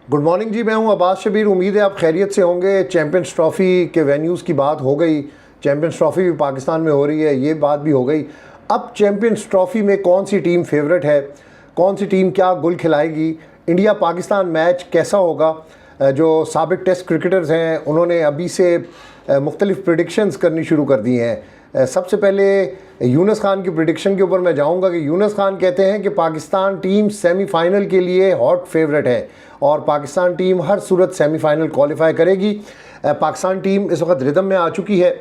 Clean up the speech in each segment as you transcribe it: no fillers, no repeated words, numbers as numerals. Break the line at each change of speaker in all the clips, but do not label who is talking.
Good morning जी, मैं हूं अब्बास शबीर। उम्मीद है आप खैरियत से होंगे। चैम्पियंस ट्रॉफ़ी के वेन्यूज़ की बात हो गई, चैम्पियंस ट्रॉफ़ी भी पाकिस्तान में हो रही है, ये बात भी हो गई। अब चैम्पियंस ट्रॉफ़ी में कौन सी टीम फेवरेट है, कौन सी टीम क्या गुल खिलाएगी, इंडिया पाकिस्तान मैच कैसा होगा। जो साबिक टेस्ट क्रिकेटर्स हैं उन्होंने अभी से मुख्तलिफ प्रेडिक्शंस करनी शुरू कर दी हैं। सबसे पहले यूनुस खान की प्रेडिक्शन के ऊपर मैं जाऊंगा कि यूनुस खान कहते हैं कि पाकिस्तान टीम सेमीफाइनल के लिए हॉट फेवरेट है और पाकिस्तान टीम हर सूरत सेमीफाइनल क्वालिफाई करेगी। पाकिस्तान टीम इस वक्त रिदम में आ चुकी है।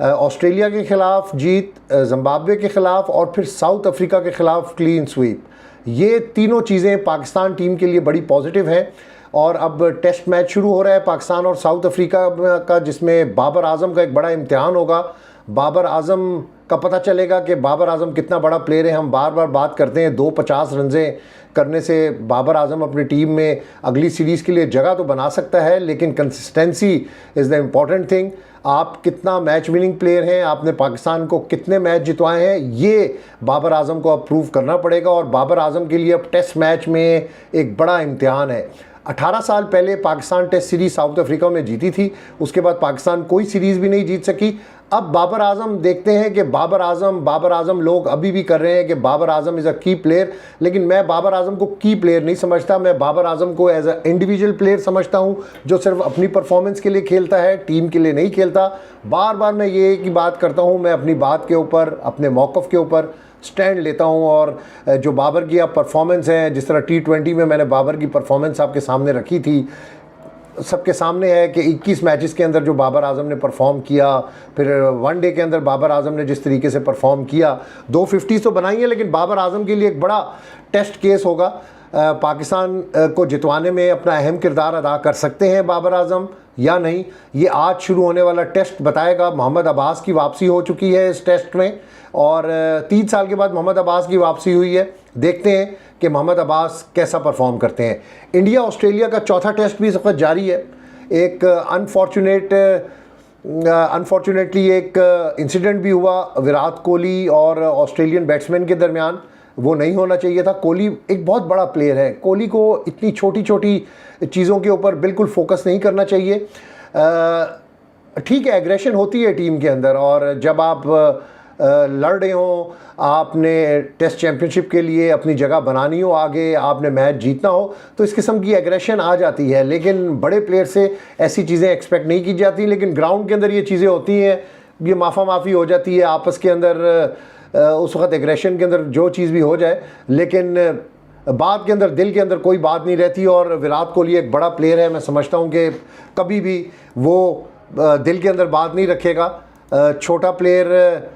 ऑस्ट्रेलिया के ख़िलाफ़ जीत, जिम्बाब्वे के ख़िलाफ़ और फिर साउथ अफ्रीका के ख़िलाफ़ क्लीन स्वीप, ये तीनों चीज़ें पाकिस्तान टीम के लिए बड़ी पॉजिटिव हैं। और अब टेस्ट मैच शुरू हो रहा है पाकिस्तान और साउथ अफ्रीका का, जिसमें बाबर आजम का एक बड़ा इम्तिहान होगा। बाबर आजम का पता चलेगा कि बाबर आजम कितना बड़ा प्लेयर है। हम बार बार बात करते हैं 250 रन्ज़ें करने से बाबर आजम अपनी टीम में अगली सीरीज़ के लिए जगह तो बना सकता है, लेकिन consistency is the important thing. आप कितना मैच विनिंग प्लेयर हैं, आपने पाकिस्तान को कितने मैच जितवाए हैं, ये बाबर आजम को अब प्रूव करना पड़ेगा। और बाबर आजम के लिए अब टेस्ट मैच में एक बड़ा इम्तिहान है। 18 साल पहले Pakistan test series South Africa में जीती थी, उसके बाद पाकिस्तान कोई सीरीज़ भी नहीं जीत सकी। अब बाबर आजम देखते हैं कि बाबर आजम लोग अभी भी कर रहे हैं कि बाबर आजम इज़ अ की प्लेयर, लेकिन मैं बाबर आजम को की प्लेयर नहीं समझता। मैं बाबर आजम को एज अ इंडिविजुअल प्लेयर समझता हूं, जो सिर्फ अपनी परफॉर्मेंस के लिए खेलता है, टीम के लिए नहीं खेलता। बार बार मैं ये की बात करता हूं, मैं अपनी बात के ऊपर, अपने मौक़िफ़ के ऊपर स्टैंड लेता हूं। और जो बाबर की अब परफॉर्मेंस है, जिस तरह T20 में मैंने बाबर की परफॉर्मेंस आपके सामने रखी थी, सबके सामने है कि 21 मैचेस के अंदर जो बाबर आजम ने परफॉर्म किया, फिर वनडे के अंदर बाबर आजम ने जिस तरीके से परफॉर्म किया, 250 तो बनाई है, लेकिन बाबर आजम के लिए एक बड़ा टेस्ट केस होगा। पाकिस्तान को जितवाने में अपना अहम किरदार अदा कर सकते हैं बाबर आजम या नहीं, ये आज शुरू होने वाला टेस्ट बताएगा। मोहम्मद अब्बास की वापसी हो चुकी है इस टेस्ट में और 3 साल के बाद मोहम्मद अब्बास की वापसी हुई है। देखते हैं कि मोहम्मद अब्बास कैसा परफॉर्म करते हैं। इंडिया ऑस्ट्रेलिया का चौथा टेस्ट भी इस वक्त जारी है। एक अनफॉर्चुनेटली एक इंसिडेंट भी हुआ विराट कोहली और ऑस्ट्रेलियन बैट्समैन के दरमियान। वो नहीं होना चाहिए था। कोहली एक बहुत बड़ा प्लेयर है, कोहली को इतनी छोटी छोटी चीज़ों के ऊपर बिल्कुल फोकस नहीं करना चाहिए। ठीक है, एग्रेशन होती है टीम के अंदर, और जब आप लड़ रहे हो, आपने टेस्ट चैम्पियनशिप के लिए अपनी जगह बनानी हो, आगे आपने मैच जीतना हो, तो इस किस्म की एग्रेशन आ जाती है। लेकिन बड़े प्लेयर से ऐसी चीज़ें एक्सपेक्ट नहीं की जाती। लेकिन ग्राउंड के अंदर ये चीज़ें होती हैं, ये माफ़ी होती जाती है आपस के अंदर। उस वक्त एग्रेशन के अंदर जो चीज़ भी हो जाए, लेकिन बात के अंदर, दिल के अंदर कोई बात नहीं रहती। और विराट कोहली एक बड़ा प्लेयर है, मैं समझता हूँ कि कभी भी वो दिल के अंदर बात नहीं रखेगा। छोटा प्लेयर,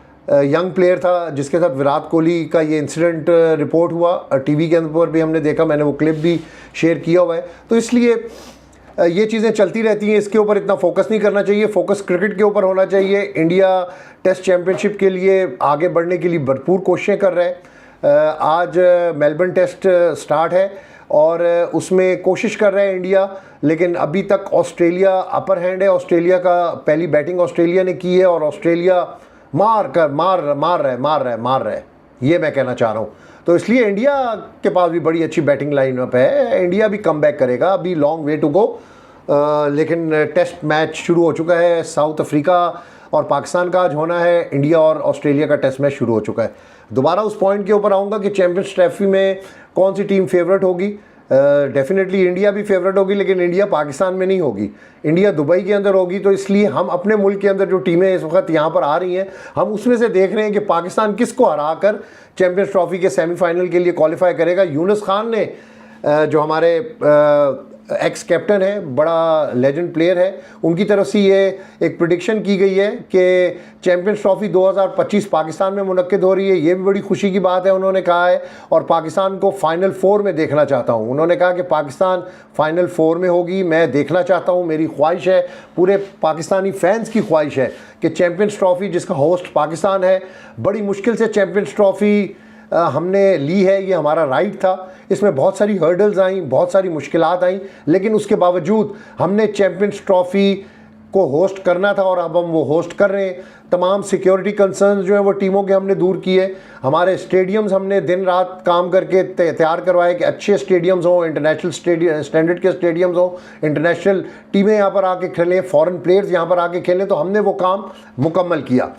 यंग प्लेयर था जिसके साथ विराट कोहली का ये इंसिडेंट रिपोर्ट हुआ, टीवी के अंदर भी हमने देखा, मैंने वो क्लिप भी शेयर किया हुआ है। तो इसलिए ये चीज़ें चलती रहती हैं, इसके ऊपर इतना फोकस नहीं करना चाहिए। फोकस क्रिकेट के ऊपर होना चाहिए। इंडिया टेस्ट चैम्पियनशिप के लिए आगे बढ़ने के लिए भरपूर कोशिशें कर रहे हैं। आज मेलबर्न टेस्ट स्टार्ट है और उसमें कोशिश कर रहे हैं इंडिया, लेकिन अभी तक ऑस्ट्रेलिया अपर हैंड है। ऑस्ट्रेलिया का पहली बैटिंग ऑस्ट्रेलिया ने की है और ऑस्ट्रेलिया मार रहा है, ये मैं कहना चाह रहा हूँ। तो इसलिए इंडिया के पास भी बड़ी अच्छी बैटिंग लाइनअप है। इंडिया भी कम बैक करेगा, अभी लॉन्ग वे टू गो। लेकिन टेस्ट मैच शुरू हो चुका है। साउथ अफ्रीका और पाकिस्तान का आज होना है, इंडिया और ऑस्ट्रेलिया का टेस्ट मैच शुरू हो चुका है। दोबारा उस पॉइंट के ऊपर आऊँगा कि चैम्पियंस ट्रॉफी में कौन सी टीम फेवरेट होगी। डेफिनेटली इंडिया भी फेवरेट होगी, लेकिन इंडिया पाकिस्तान में नहीं होगी, इंडिया दुबई के अंदर होगी। तो इसलिए हम अपने मुल्क के अंदर जो टीमें इस वक्त यहाँ पर आ रही हैं, हम उसमें से देख रहे हैं कि पाकिस्तान किसको हरा कर चैम्पियंस ट्रॉफी के सेमीफाइनल के लिए क्वालिफाई करेगा। यूनुस खान ने, जो हमारे एक्स कैप्टन है, बड़ा लेजेंड प्लेयर है, उनकी तरफ से ये एक प्रेडिक्शन की गई है कि चैम्पियंस ट्रॉफी 2025 पाकिस्तान में मुनक्किद हो रही है। ये भी बड़ी खुशी की बात है, उन्होंने कहा है। और पाकिस्तान को फाइनल 4 में देखना चाहता हूँ। उन्होंने कहा कि पाकिस्तान फाइनल 4 में होगी, मैं देखना चाहता हूँ। मेरी ख्वाहिश है, पूरे पाकिस्तानी फैंस की ख्वाहिश है कि चैम्पियंस ट्रॉफी, जिसका होस्ट पाकिस्तान है, बड़ी मुश्किल से चैम्पियंस ट्रॉफी हमने ली है, ये हमारा राइट था। इसमें बहुत सारी हर्डल्स आई, बहुत सारी मुश्किलात आई, लेकिन उसके बावजूद हमने चैम्पियंस ट्रॉफ़ी को होस्ट करना था और अब हम वो होस्ट कर रहे हैं। तमाम सिक्योरिटी कंसर्न जो है वो टीमों के हमने दूर किए। हमारे स्टेडियम्स हमने दिन रात काम करके तैयार करवाए कि अच्छे स्टेडियम्स हों, इंटरनेशनल स्टैंडर्ड के स्टेडियम्स हों, इंटरनेशनल टीमें यहाँ पर आके खेलें, फॉरेन प्लेयर्स यहाँ पर आके खेलें। तो हमने वो काम मुकम्मल किया।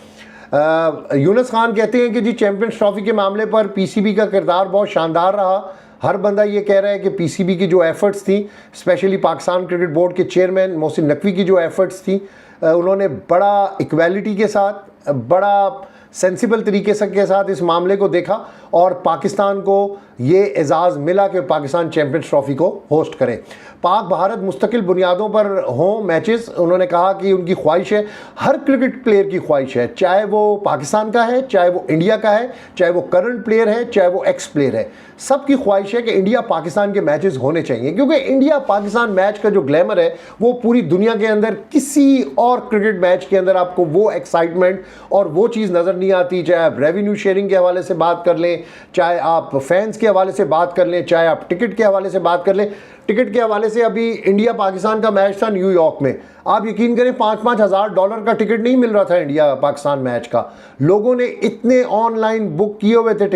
यूनुस खान कहते हैं कि जी चैंपियंस ट्रॉफी के मामले पर पीसीबी का किरदार बहुत शानदार रहा। हर बंदा ये कह रहा है कि पीसीबी की जो एफर्ट्स थी, स्पेशली पाकिस्तान क्रिकेट बोर्ड के चेयरमैन मोहसिन नकवी की जो एफर्ट्स थी, उन्होंने बड़ा इक्वालिटी के साथ, बड़ा सेंसिबल तरीके से के साथ इस मामले को देखा और पाकिस्तान को ये एजाज़ मिला कि पाकिस्तान चैंपियंस ट्रॉफी को होस्ट करे। पाक भारत मुस्तकिल बुनियादों पर हों मैचेस। उन्होंने कहा कि उनकी ख्वाहिश है, हर क्रिकेट प्लेयर की ख्वाहिश है, चाहे वो पाकिस्तान का है, चाहे वो इंडिया का है, चाहे वो करंट प्लेयर है, चाहे वो एक्स प्लेयर है, सबकी ख्वाहिश है कि इंडिया पाकिस्तान के मैचेस होने चाहिए। क्योंकि इंडिया पाकिस्तान मैच का जो ग्लैमर है वो पूरी दुनिया के अंदर किसी और क्रिकेट मैच के अंदर आपको वो एक्साइटमेंट और वो चीज़ नज़र नहीं आती। चाहे आप रेवेन्यू शेयरिंग के हवाले से बात कर लें, चाहे आप फैंस के हवाले से बात कर लें, चाहे आप टिकट के हवाले से बात कर लें। टिकट के हवाले से अभी इंडिया पाकिस्तान का मैच था न्यूयॉर्क में, आप यकीन करें $5-5 हज़ार का टिकट नहीं मिल रहा था इंडिया पाकिस्तान मैच का। लोगों ने इतने ऑनलाइन बुक किए हुए थे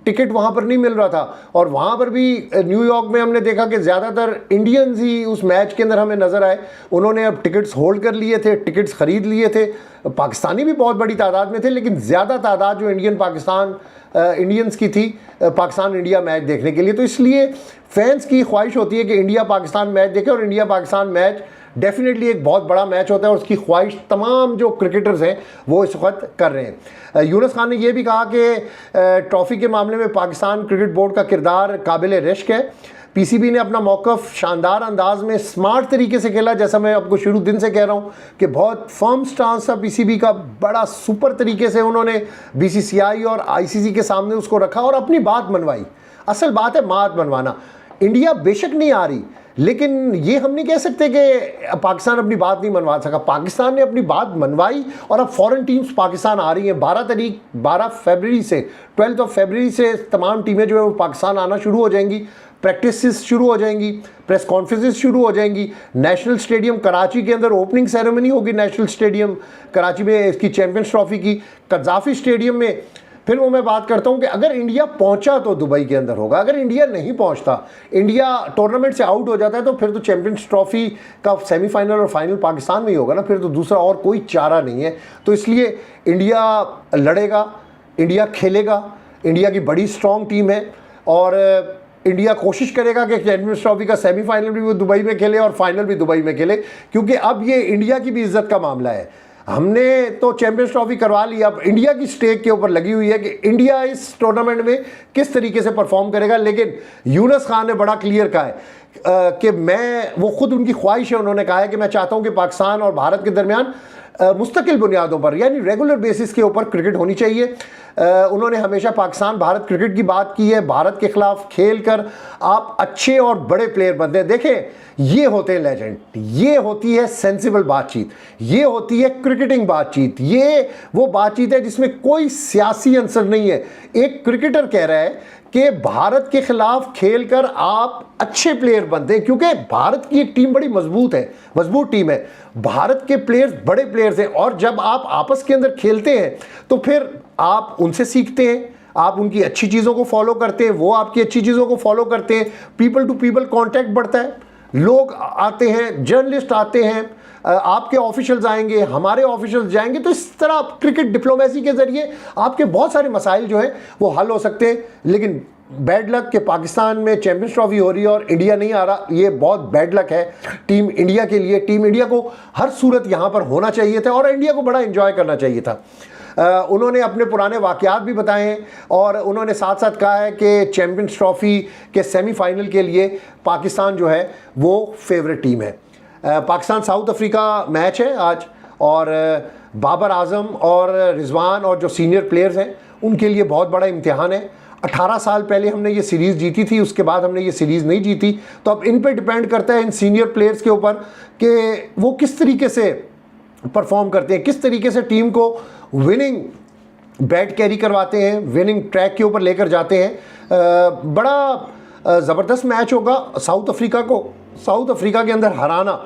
टिकट वहाँ पर नहीं मिल रहा था। और वहाँ पर भी न्यूयॉर्क में हमने देखा कि ज़्यादातर इंडियंस ही उस मैच के अंदर हमें नज़र आए। उन्होंने अब टिकट्स होल्ड कर लिए थे, टिकट्स ख़रीद लिए थे। पाकिस्तानी भी बहुत बड़ी तादाद में थे, लेकिन ज़्यादा तादाद जो इंडियंस की थी पाकिस्तान इंडिया मैच देखने के लिए। तो इसलिए फैंस की ख्वाहिश होती है कि इंडिया पाकिस्तान मैच देखें, और इंडिया पाकिस्तान मैच डेफिनेटली एक बहुत बड़ा मैच होता है और उसकी ख्वाहिश तमाम जो क्रिकेटर्स हैं वो इस वक्त कर रहे हैं। यूनुस खान ने यह भी कहा कि ट्रॉफ़ी के मामले में पाकिस्तान क्रिकेट बोर्ड का किरदार काबिल रिश्क है। पीसीबी ने अपना मौक़िफ़ शानदार अंदाज में स्मार्ट तरीके से खेला, जैसा मैं आपको शुरू दिन से कह रहा हूँ कि बहुत फर्म स्टांस था पीसीबी का, बड़ा सुपर तरीके से उन्होंने बीसीसीआई और आईसीसी के सामने उसको रखा और अपनी बात मनवाई। असल बात है बात मनवाना। इंडिया बेशक नहीं आ रही, लेकिन ये हम नहीं कह सकते कि पाकिस्तान अपनी बात नहीं मनवा सका। पाकिस्तान ने अपनी बात मनवाई और अब फॉरेन टीम्स पाकिस्तान आ रही हैं। 12 फरवरी से 12 फरवरी से तमाम टीमें जो है वो पाकिस्तान आना शुरू हो जाएंगी। प्रैक्टिसेस शुरू हो जाएंगी, प्रेस कॉन्फ्रेंसेस शुरू हो जाएंगी। नेशनल स्टेडियम कराची के अंदर ओपनिंग सेरेमनी होगी, नेशनल स्टेडियम कराची में इसकी चैंपियंस ट्रॉफी की। कज़ाफ़ी स्टेडियम में फिर वो मैं बात करता हूँ कि अगर इंडिया पहुंचा तो दुबई के अंदर होगा, अगर इंडिया नहीं पहुंचता, इंडिया टूर्नामेंट से आउट हो जाता है, तो फिर तो चैंपियंस ट्रॉफी का सेमीफाइनल और फाइनल पाकिस्तान में ही होगा ना, फिर तो दूसरा और कोई चारा नहीं है। तो इसलिए इंडिया लड़ेगा, इंडिया खेलेगा, इंडिया की बड़ी स्ट्रॉन्ग टीम है और इंडिया कोशिश करेगा कि चैंपियंस ट्रॉफी का सेमीफाइनल भी वो दुबई में खेले और फाइनल भी दुबई में खेले, क्योंकि अब ये इंडिया की भी इज्जत का मामला है। हमने तो चैंपियंस ट्रॉफी करवा ली, अब इंडिया की स्टेक के ऊपर लगी हुई है कि इंडिया इस टूर्नामेंट में किस तरीके से परफॉर्म करेगा। लेकिन यूनुस खान ने बड़ा क्लियर कहा है कि वो खुद उनकी ख्वाहिश है, उन्होंने कहा है कि मैं चाहता हूं कि पाकिस्तान और भारत के दरमियान मुस्तकिल बुनियादों पर यानी रेगुलर बेसिस के ऊपर क्रिकेट होनी चाहिए। उन्होंने हमेशा पाकिस्तान भारत क्रिकेट की बात की है। भारत के खिलाफ खेल कर आप अच्छे और बड़े प्लेयर बनते हैं। देखें, ये होते हैं लेजेंड, ये होती है सेंसिबल बातचीत, ये होती है क्रिकेटिंग बातचीत, ये वो बातचीत है जिसमें कोई सियासी अंसर नहीं है। एक क्रिकेटर कह रहा है कि भारत के खिलाफ खेलकर आप अच्छे प्लेयर बनते हैं, क्योंकि भारत की एक टीम बड़ी मजबूत टीम है, भारत के प्लेयर्स बड़े प्लेयर्स हैं, और जब आप आपस के अंदर खेलते हैं तो फिर आप उनसे सीखते हैं, आप उनकी अच्छी चीज़ों को फॉलो करते हैं, वो आपकी अच्छी चीज़ों को फॉलो करते हैं, पीपल टू पीपल कांटेक्ट बढ़ता है, लोग आते हैं, जर्नलिस्ट आते हैं, आपके ऑफिशियल्स आएंगे, हमारे ऑफिशियल्स जाएंगे, तो इस तरह क्रिकेट डिप्लोमेसी के ज़रिए आपके बहुत सारे मसाइल जो हैं वो हल हो सकते हैं। लेकिन बैड लक कि पाकिस्तान में चैंपियंस ट्रॉफी हो रही है और इंडिया नहीं आ रहा, ये बहुत बैड लक है टीम इंडिया के लिए। टीम इंडिया को हर सूरत यहाँ पर होना चाहिए था और इंडिया को बड़ा एंजॉय करना चाहिए था। उन्होंने अपने पुराने वाक़यात भी बताए हैं और उन्होंने साथ साथ कहा है कि चैंपियंस ट्रॉफ़ी के सेमीफाइनल के लिए पाकिस्तान जो है वो फेवरेट टीम है। पाकिस्तान साउथ अफ्रीका मैच है आज, और बाबर आजम और रिजवान और जो सीनियर प्लेयर्स हैं उनके लिए बहुत बड़ा इम्तिहान है। 18 साल पहले हमने ये सीरीज़ जीती थी, उसके बाद हमने ये सीरीज़ नहीं जीती, तो अब इन पे डिपेंड करता है इन सीनियर प्लेयर्स के ऊपर कि वो किस तरीके से परफॉर्म करते हैं, किस तरीके से टीम को विनिंग बैट कैरी करवाते हैं, विनिंग ट्रैक के ऊपर लेकर जाते हैं। बड़ा ज़बरदस्त मैच होगा। साउथ अफ्रीका को साउथ अफ्रीका के अंदर हराना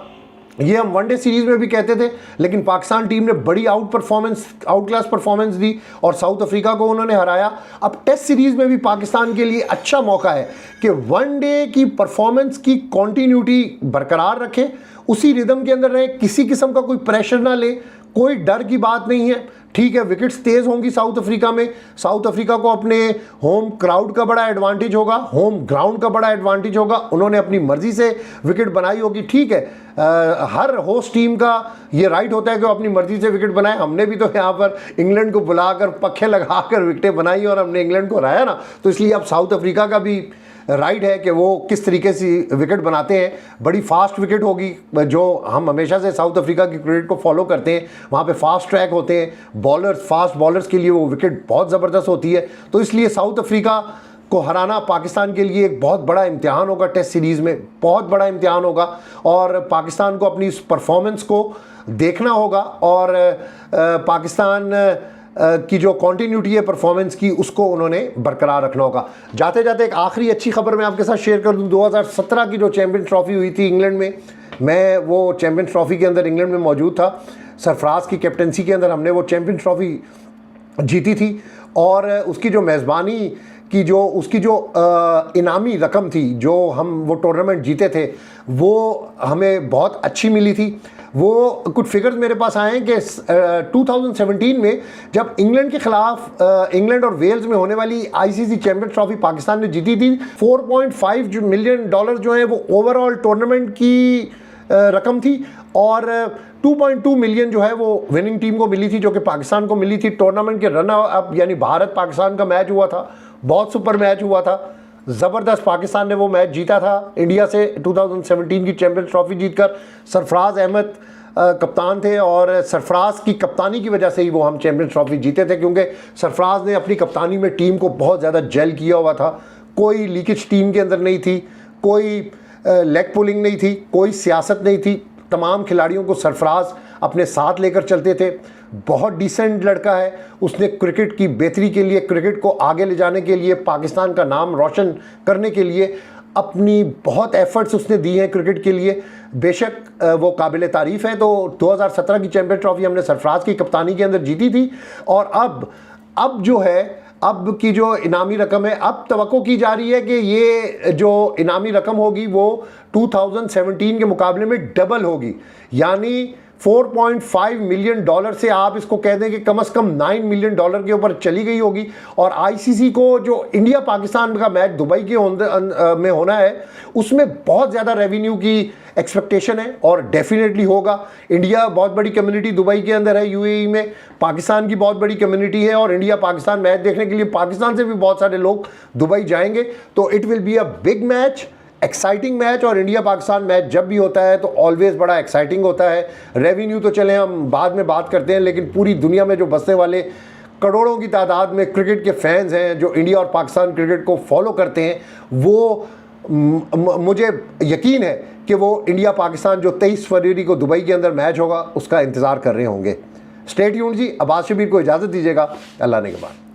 ये हम वनडे सीरीज में भी कहते थे, लेकिन पाकिस्तान टीम ने बड़ी आउट क्लास परफॉर्मेंस दी और साउथ अफ्रीका को उन्होंने हराया। अब टेस्ट सीरीज में भी पाकिस्तान के लिए अच्छा मौका है कि वनडे की परफॉर्मेंस की कॉन्टीन्यूटी बरकरार रखे, उसी रिदम के अंदर रहे, किसी किस्म का कोई प्रेशर ना ले, कोई डर की बात नहीं है। ठीक है, विकेट्स तेज होंगी साउथ अफ्रीका में, साउथ अफ्रीका को अपने होम क्राउड का बड़ा एडवांटेज होगा, होम ग्राउंड का बड़ा एडवांटेज होगा, उन्होंने अपनी मर्जी से विकेट बनाई होगी। ठीक है, हर होस्ट टीम का ये राइट होता है कि वो अपनी मर्जी से विकेट बनाए। हमने भी तो यहाँ पर इंग्लैंड को बुलाकर पखे लगाकर विकेटें बनाई और हमने इंग्लैंड को हराया ना, तो इसलिए अब साउथ अफ्रीका का भी राइट है कि वो किस तरीके से विकेट बनाते हैं। बड़ी फास्ट विकेट होगी, जो हम हमेशा से साउथ अफ्रीका की क्रिकेट को फॉलो करते हैं, वहाँ पे फास्ट ट्रैक होते हैं, फास्ट बॉलर्स के लिए वो विकेट बहुत ज़बरदस्त होती है। तो इसलिए साउथ अफ्रीका को हराना पाकिस्तान के लिए एक बहुत बड़ा इम्तिहान होगा, टेस्ट सीरीज़ में बहुत बड़ा इम्तिहान होगा, और पाकिस्तान को अपनी इस परफॉर्मेंस को देखना होगा और पाकिस्तान की जो कॉन्टीन्यूटी है परफॉर्मेंस की, उसको उन्होंने बरकरार रखना होगा। जाते जाते एक आखिरी अच्छी खबर मैं आपके साथ शेयर कर दूं। 2017 की जो चैम्पियंस ट्रॉफी हुई थी इंग्लैंड में, मैं वो चैम्पियंस ट्रॉफी के अंदर इंग्लैंड में मौजूद था। सरफराज की कैप्टनसी के अंदर हमने वो चैम्पियंस ट्रॉफी जीती थी, और उसकी जो मेज़बानी की उसकी जो इनामी रकम थी, जो हम वो टूर्नामेंट जीते थे, वो हमें बहुत अच्छी मिली थी। वो कुछ फिगर्स मेरे पास आए हैं कि 2017 में जब इंग्लैंड के खिलाफ इंग्लैंड और वेल्स में होने वाली आईसीसी चैंपियंस ट्रॉफी पाकिस्तान ने जीती थी, 4.5 मिलियन डॉलर जो है वो ओवरऑल टूर्नामेंट की रकम थी, और 2.2 मिलियन जो है वो विनिंग टीम को मिली थी, जो कि पाकिस्तान को मिली थी। टूर्नामेंट के रनर अप यानी भारत पाकिस्तान का मैच हुआ था, बहुत सुपर मैच हुआ था, ज़बरदस्त पाकिस्तान ने वो मैच जीता था इंडिया से 2017 की चैंपियंस ट्रॉफी जीतकर। सरफराज अहमद कप्तान थे, और सरफराज की कप्तानी की वजह से ही वो हम चैंपियंस ट्रॉफी जीते थे, क्योंकि सरफराज ने अपनी कप्तानी में टीम को बहुत ज़्यादा जेल किया हुआ था। कोई लीकेज टीम के अंदर नहीं थी, कोई लेग पुलिंग नहीं थी, कोई सियासत नहीं थी। तमाम खिलाड़ियों को सरफराज अपने साथ लेकर चलते थे। बहुत डिसेंट लड़का है, उसने क्रिकेट की बेहतरी के लिए, क्रिकेट को आगे ले जाने के लिए, पाकिस्तान का नाम रोशन करने के लिए अपनी बहुत एफर्ट्स उसने दी हैं क्रिकेट के लिए। बेशक वो काबिल तारीफ़ है। तो 2017 की चैंपियंस ट्रॉफी हमने सरफराज की कप्तानी के अंदर जीती थी, और अब जो है, अब की जो इनामी रकम है, अब तवक्को की जा रही है कि ये जो इनामी रकम होगी वो 2017 के मुकाबले में डबल होगी, यानी 4.5 मिलियन डॉलर से आप इसको कह दें कि कम से कम 9 मिलियन डॉलर के ऊपर चली गई होगी। और आईसीसी को जो इंडिया पाकिस्तान का मैच दुबई के में होना है, उसमें बहुत ज़्यादा रेवेन्यू की एक्सपेक्टेशन है, और डेफिनेटली होगा। इंडिया बहुत बड़ी कम्युनिटी दुबई के अंदर है, यूएई में, पाकिस्तान की बहुत बड़ी कम्युनिटी है, और इंडिया पाकिस्तान मैच देखने के लिए पाकिस्तान से भी बहुत सारे लोग दुबई जाएंगे। तो it will be a big match, exciting match. और इंडिया पाकिस्तान मैच जब भी होता है तो ऑलवेज बड़ा एक्साइटिंग होता है। रेवेन्यू तो चले हम बाद में बात करते हैं, लेकिन पूरी दुनिया में जो बसने वाले करोड़ों की तादाद में क्रिकेट के फैंस हैं जो इंडिया और पाकिस्तान क्रिकेट को फॉलो करते हैं, वो मुझे यकीन है कि वो इंडिया पाकिस्तान जो 23 फरवरी को दुबई के अंदर मैच होगा उसका इंतज़ार कर रहे होंगे। स्टे ट्यून्ड जी। अब्बास शबीर को इजाज़त दीजिएगा। अल्लाह ने के बाद।